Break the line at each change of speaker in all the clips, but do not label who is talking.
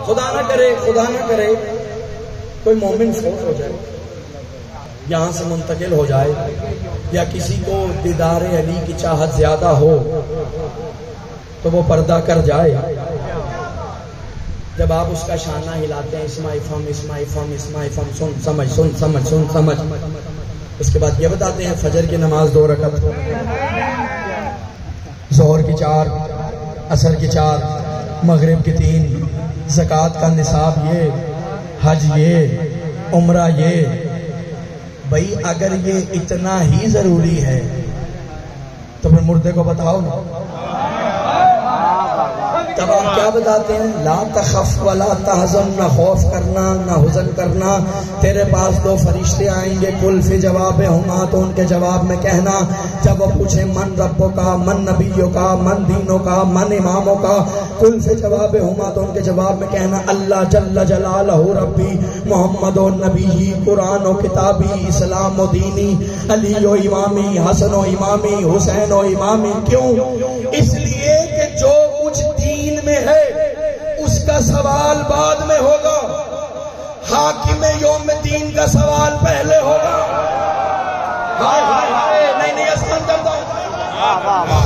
خدا نہ کرے کوئی مومن فوت ہو جائے، یہاں سے منتقل ہو جائے، یا کسی کو دیدار علی کی چاہت زیادہ ہو تو وہ پردہ کر جائے، جب آپ اس کا شانہ ہلاتے ہیں اسماء فم سمجھ، اس کے بعد یہ بتاتے ہیں فجر کی نماز 2 رکعت، ظہر کی 4، عصر کی 4، مغرب کی 3، زکوٰۃ کا نصاب یہ، حج یہ، عمرہ یہ۔ بھئی اگر یہ اتنا ہی ضروری ہے تو پھر مردے کو بتاؤ نا، تب آپ کیا بتاتے ہیں؟ لا تخف ولا تحزن، نہ خوف کرنا نہ حزن کرنا، تیرے پاس 2 فرشتے آئیں گے، کل فی جواب ہما، تو ان کے جواب میں کہنا، جب وہ پوچھیں من ربوں کا، من نبیوں کا، من دینوں کا، من اماموں کا، کل فی جواب ہما، تو ان کے جواب میں کہنا اللہ جل جلالہ ربی، محمد و نبی، قرآن و کتابی، اسلام و دینی، علی و امامی، حسن و امامی، حسین و امامی۔ کیوں؟ اس لیے کہ جو کچھ دین میں ہے اس کا سوال بعد میں ہوگا، حاکم یوم دین کا سوال پہلے ہوگا۔ نہیں اسمان کرتا ہوں،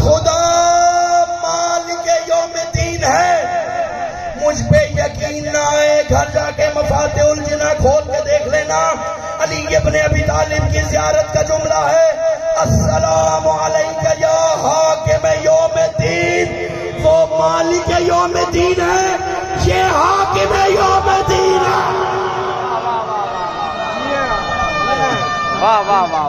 خدا مالک یوم دین ہے، مجھ پہ یقین نہ آئے گھر جا کے مفاتح الجنہ کھول کے دیکھ لینا، علی ابن ابی طالب کی زیارت کا جملہ ہے، السلام علیکہ یا حاکم یوم دین۔ وہ مالک یوم دین ہے، یہ حاکم یوم دین ہے۔ واہ واہ واہ۔